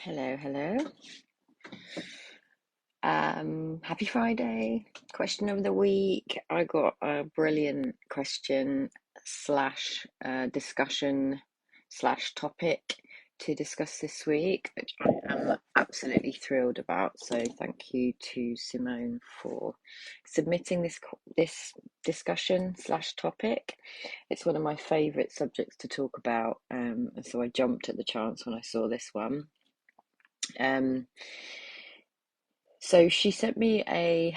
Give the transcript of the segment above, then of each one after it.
Hello, hello. Happy Friday. Question of the week. I got a brilliant question slash discussion slash topic to discuss this week, which I am absolutely thrilled about. So thank you to Simone for submitting this discussion slash topic. It's one of my favourite subjects to talk about, so I jumped at the chance when I saw this one. So she sent me a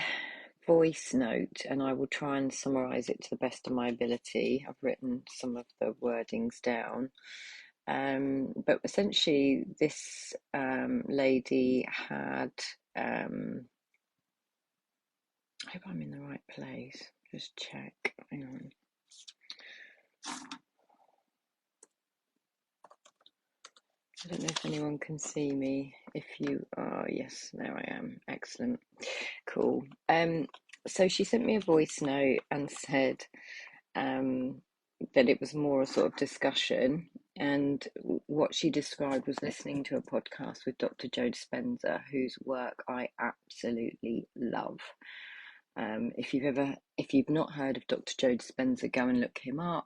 voice note, and I will try and summarize it to the best of my ability. I've written some of the wordings down. But essentially, this lady had, I hope I'm in the right place. Just check. Hang on. I don't know if anyone can see me. If you are, yes, there I am. Excellent. Cool. So she sent me a voice note and said that it was more a sort of discussion. And what she described was listening to a podcast with Dr. Joe Dispenza, whose work I absolutely love. If you've not heard of Dr. Joe Dispenza, go and look him up.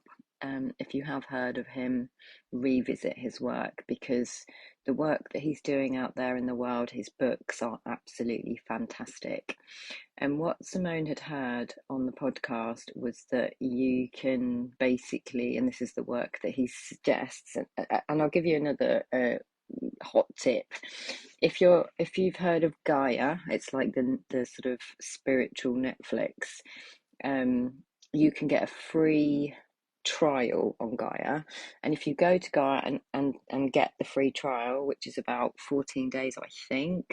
If you have heard of him, revisit his work, because the work that he's doing out there in the world, his books are absolutely fantastic. And what Simone had heard on the podcast was that you can basically, and this is the work that he suggests, and I'll give you another hot tip. If you've heard of Gaia, it's like the sort of spiritual Netflix. You can get a free trial on Gaia, and if you go to Gaia and get the free trial, which is about 14 days, I think,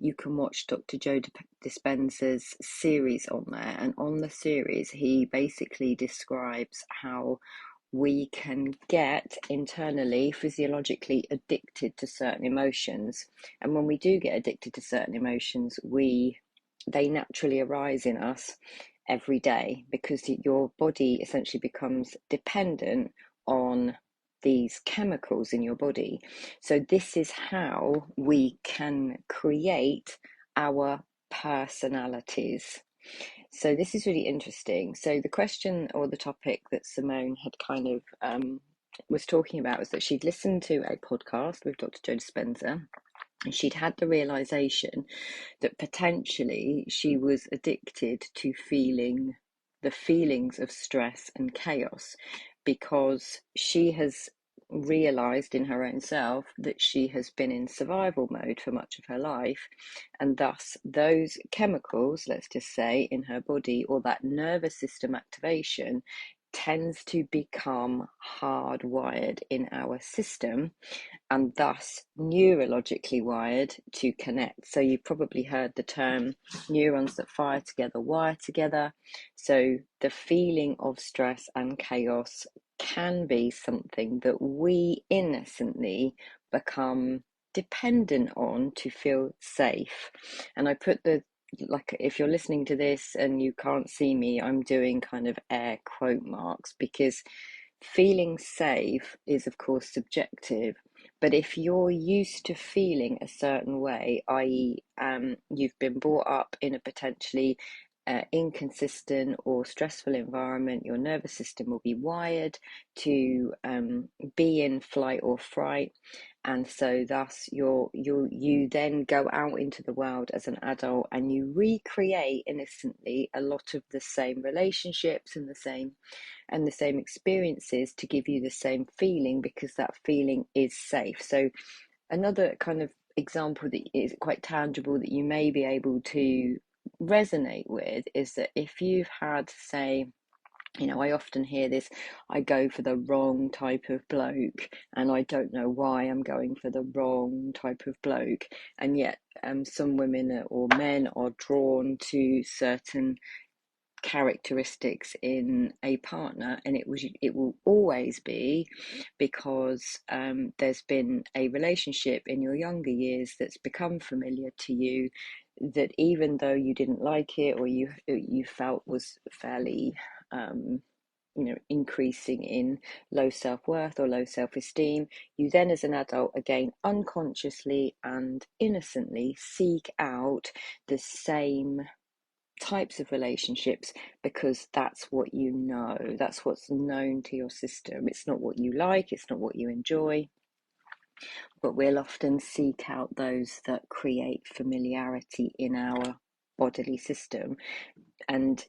you can watch Dr. Joe Dispenza's series on there. And on the series, he basically describes how we can get internally, physiologically addicted to certain emotions. And when we do get addicted to certain emotions, they naturally arise in us every day, because your body essentially becomes dependent on these chemicals in your body. So this is how we can create our personalities. So this is really interesting. So the question or the topic that Simone had kind of was talking about was that she'd listened to a podcast with Dr. Joe Dispenza, and she'd had the realization that potentially she was addicted to feeling the feelings of stress and chaos, because she has realized in her own self that she has been in survival mode for much of her life, and thus those chemicals, let's just say, in her body, or that nervous system activation, tends to become hardwired in our system, and thus neurologically wired to connect. So you've probably heard the term neurons that fire together wire together. So the feeling of stress and chaos can be something that we innocently become dependent on to feel safe. And I put like, if you're listening to this and you can't see me, I'm doing kind of air quote marks, because feeling safe is of course subjective. But if you're used to feeling a certain way, i.e., you've been brought up in a potentially inconsistent or stressful environment, your nervous system will be wired to be in flight or fright, and so thus you then go out into the world as an adult and you recreate innocently a lot of the same relationships and the same experiences to give you the same feeling, because that feeling is safe. So another kind of example that is quite tangible that you may be able to resonate with is that if you've had, say, I often hear this: I go for the wrong type of bloke, and I don't know why I'm going for the wrong type of bloke. And yet, some women or men are drawn to certain characteristics in a partner, and it will always be because there's been a relationship in your younger years that's become familiar to you, that even though you didn't like it, or you felt was fairly increasing in low self-worth or low self-esteem, you then as an adult, again, unconsciously and innocently seek out the same types of relationships because that's what you know, that's what's known to your system. It's not what you like, it's not what you enjoy, but we'll often seek out those that create familiarity in our bodily system. And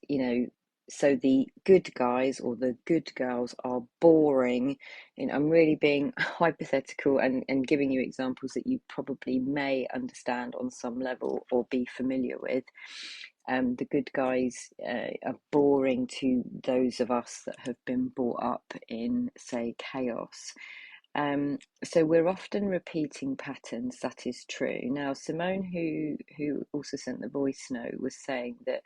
so the good guys or the good girls are boring. I'm really being hypothetical and giving you examples that you probably may understand on some level or be familiar with. The good guys are boring to those of us that have been brought up in, say, chaos. So we're often repeating patterns. That is true. Now, Simone, who also sent the voice note, was saying that,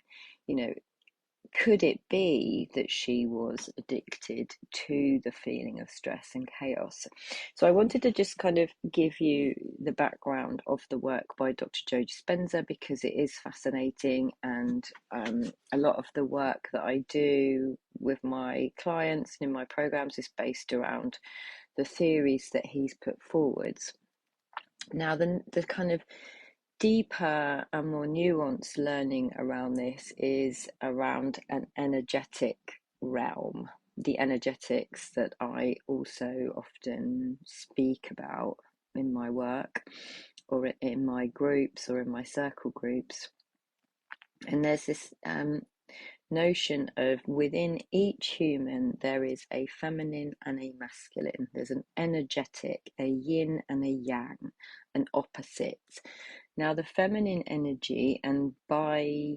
could it be that she was addicted to the feeling of stress and chaos? So I wanted to just kind of give you the background of the work by Dr. Joe Dispenza, because it is fascinating, and a lot of the work that I do with my clients and in my programs is based around the theories that he's put forwards. Now, the kind of deeper and more nuanced learning around this is around an energetic realm, the energetics that I also often speak about in my work or in my groups or in my circle groups. And there's this notion of within each human there is a feminine and a masculine. There's an energetic, a yin and a yang, an opposite. Now the feminine energy, and by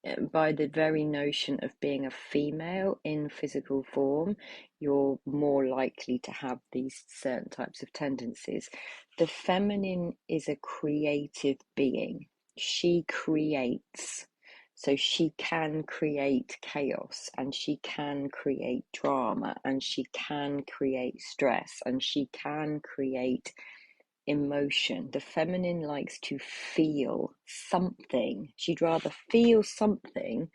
the very notion of being a female in physical form, you're more likely to have these certain types of tendencies. The feminine is a creative being. She creates. So she can create chaos, and she can create drama, and she can create stress, and she can create emotion. The feminine likes to feel something. She'd rather feel something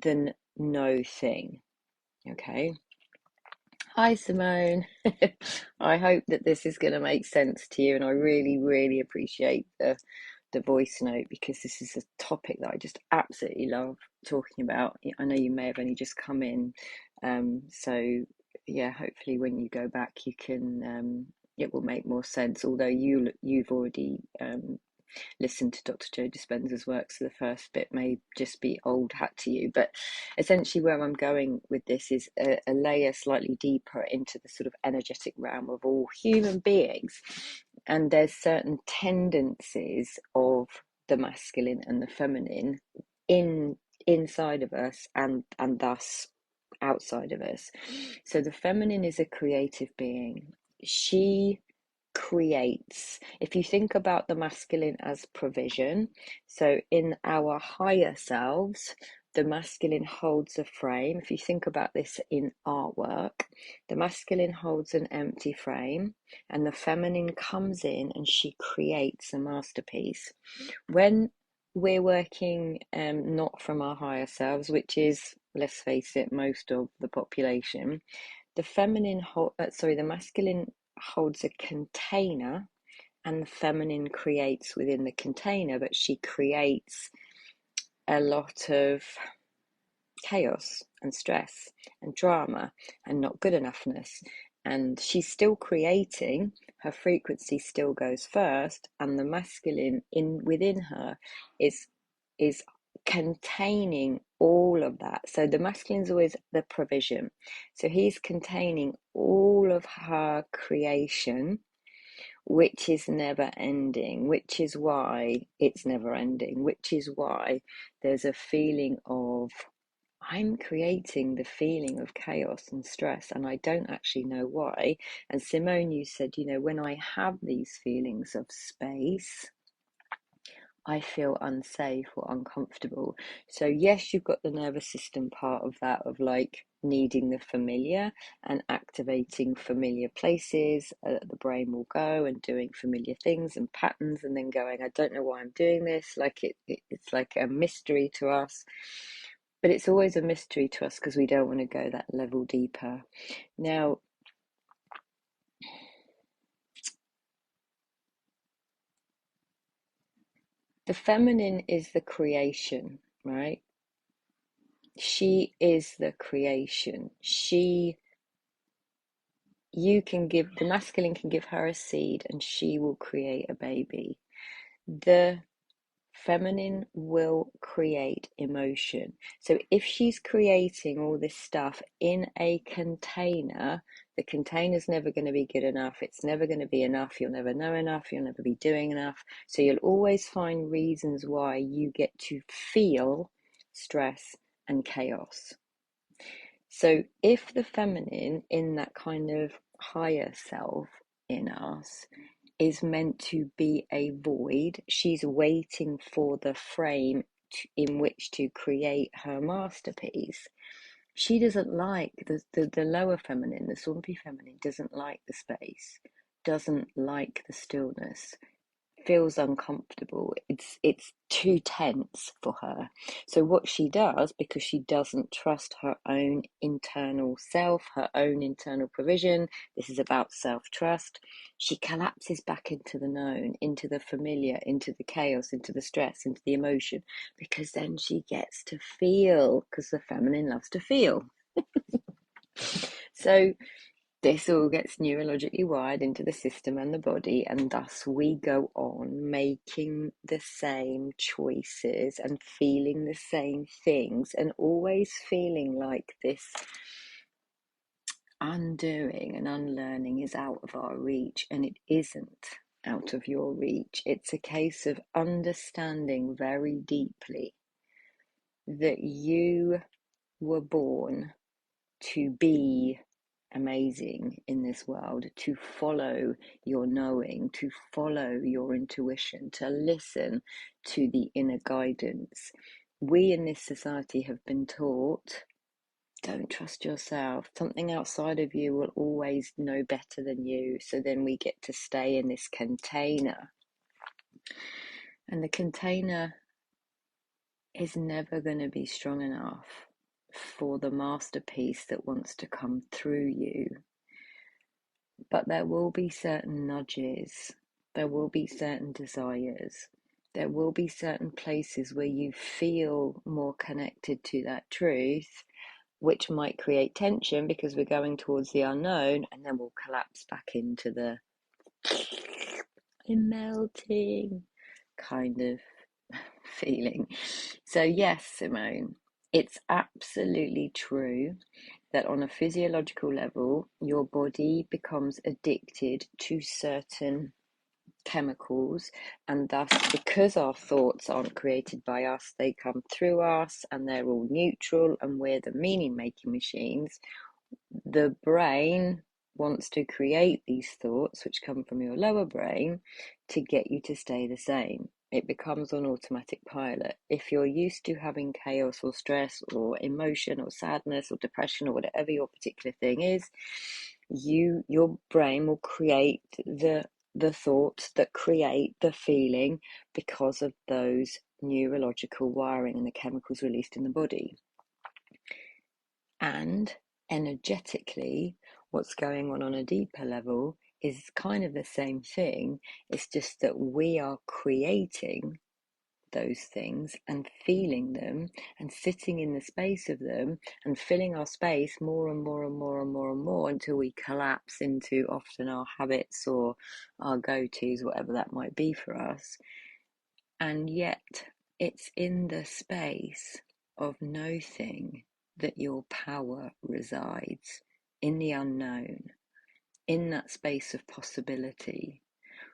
than no thing. Okay. Hi, Simone. I hope that this is going to make sense to you, and I really, really appreciate the voice note, because this is a topic that I just absolutely love talking about. I know you may have only just come in, so yeah, hopefully when you go back you can it will make more sense, although you've already listened to Dr. Joe Dispenza's work, so the first bit may just be old hat to you. But essentially where I'm going with this is a layer slightly deeper into the sort of energetic realm of all human beings. And there's certain tendencies of the masculine and the feminine inside of us and thus outside of us. So the feminine is a creative being. She creates. If you think about the masculine as provision, so in our higher selves, the masculine holds a frame. If you think about this in artwork, the masculine holds an empty frame and the feminine comes in and she creates a masterpiece. When we're working not from our higher selves, which is, let's face it, most of the population, the masculine holds a container and the feminine creates within the container, but she creates a lot of chaos and stress and drama and not good enoughness, and she's still creating. Her frequency still goes first, and the masculine within her is containing all of that. So the masculine's always the provision, so he's containing all of her creation, which is never ending, which is why it's never ending, which is why there's a feeling of, I'm creating the feeling of chaos and stress, and I don't actually know why. And Simone, you said, when I have these feelings of space, I feel unsafe or uncomfortable. So yes, you've got the nervous system part of that, of like needing the familiar and activating familiar places. The brain will go and doing familiar things and patterns, and then going, I don't know why I'm doing this. Like it's like a mystery to us. But it's always a mystery to us because we don't want to go that level deeper. Now, the feminine is the creation, right? She is the creation. You can give, the masculine can give her a seed and she will create a baby. The feminine will create emotion. So if she's creating all this stuff in a container, the container's never going to be good enough. It's never going to be enough. You'll never know enough. You'll never be doing enough. So you'll always find reasons why you get to feel stress and chaos. So if the feminine in that kind of higher self in us is meant to be a void, she's waiting for the frame in which to create her masterpiece. She doesn't like the lower feminine, the swampy feminine, doesn't like the space, doesn't like the stillness, feels uncomfortable. It's too tense for her. So what she does, because she doesn't trust her own internal self, her own internal provision, this is about self-trust, she collapses back into the known, into the familiar, into the chaos, into the stress, into the emotion, because then she gets to feel, because the feminine loves to feel. So this all gets neurologically wired into the system and the body, and thus we go on making the same choices and feeling the same things, and always feeling like this undoing and unlearning is out of our reach, and it isn't out of your reach. It's a case of understanding very deeply that you were born to be amazing in this world, to follow your knowing, to follow your intuition, to listen to the inner guidance. We in this society have been taught, don't trust yourself. Something outside of you will always know better than you. So then we get to stay in this container. And the container is never going to be strong enough for the masterpiece that wants to come through you. But there will be certain nudges, there will be certain desires, there will be certain places where you feel more connected to that truth, which might create tension because we're going towards the unknown, and then we'll collapse back into the melting kind of feeling. So yes, Simone, it's absolutely true that on a physiological level, your body becomes addicted to certain chemicals, and thus, because our thoughts aren't created by us, they come through us and they're all neutral, and we're the meaning making machines. The brain wants to create these thoughts, which come from your lower brain, to get you to stay the same. It becomes on automatic pilot. If you're used to having chaos or stress or emotion or sadness or depression or whatever your particular thing is, your brain will create the thoughts that create the feeling because of those neurological wiring and the chemicals released in the body. And energetically, what's going on a deeper level is kind of the same thing. It's just that we are creating those things and feeling them and sitting in the space of them and filling our space more and more and more and more and more until we collapse into often our habits or our go-tos, whatever that might be for us. And yet it's in the space of nothing that your power resides, in the unknown, in that space of possibility.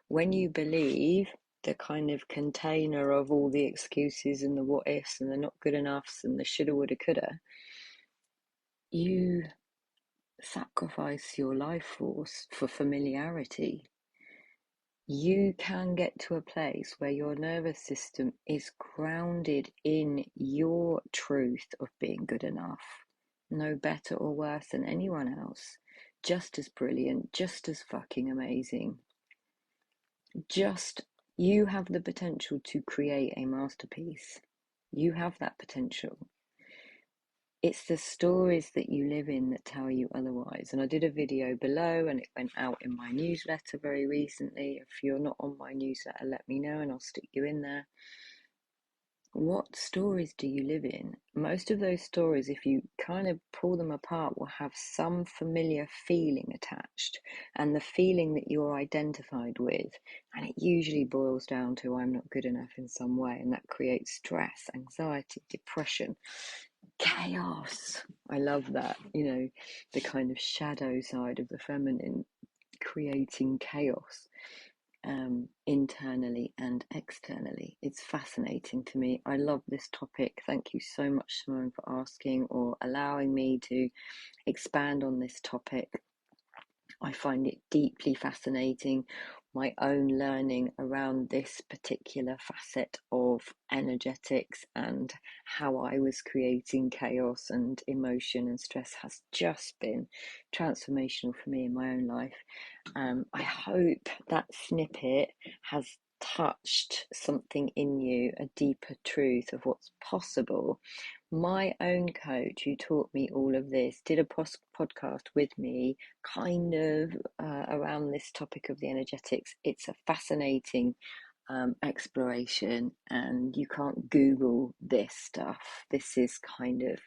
When you believe the kind of container of all the excuses and the what ifs and the not good enoughs and the shoulda, woulda, coulda, you sacrifice your life force for familiarity. You can get to a place where your nervous system is grounded in your truth of being good enough, no better or worse than anyone else, just as brilliant, just as fucking amazing. Just, you have the potential to create a masterpiece. You have that potential. It's the stories that you live in that tell you otherwise. And I did a video below and it went out in my newsletter very recently. If you're not on my newsletter, let me know and I'll stick you in there. What stories do you live in? Most of those stories, if you kind of pull them apart, will have some familiar feeling attached and the feeling that you're identified with. And it usually boils down to I'm not good enough in some way. And that creates stress, anxiety, depression, chaos. I love that, the kind of shadow side of the feminine creating chaos. Internally and externally. It's fascinating to me. I love this topic. Thank you so much, Simone, for asking or allowing me to expand on this topic. I find it deeply fascinating, my own learning around this particular facet of energetics and how I was creating chaos and emotion and stress has just been transformational for me in my own life. I hope that snippet has touched something in you, a deeper truth of what's possible. My own coach, who taught me all of this, did a podcast with me kind of around this topic of the energetics. It's a fascinating exploration, and you can't Google this stuff. This is kind of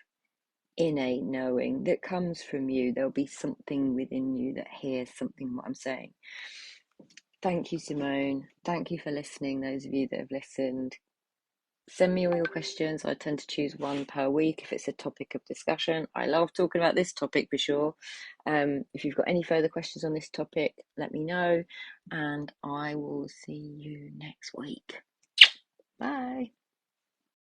innate knowing that comes from you. There'll be something within you that hears something what I'm saying. Thank you, Simone. Thank you for listening, those of you that have listened. Send me all your questions. I tend to choose one per week if it's a topic of discussion. I love talking about this topic for sure. If you've got any further questions on this topic, let me know, and I will see you next week. Bye.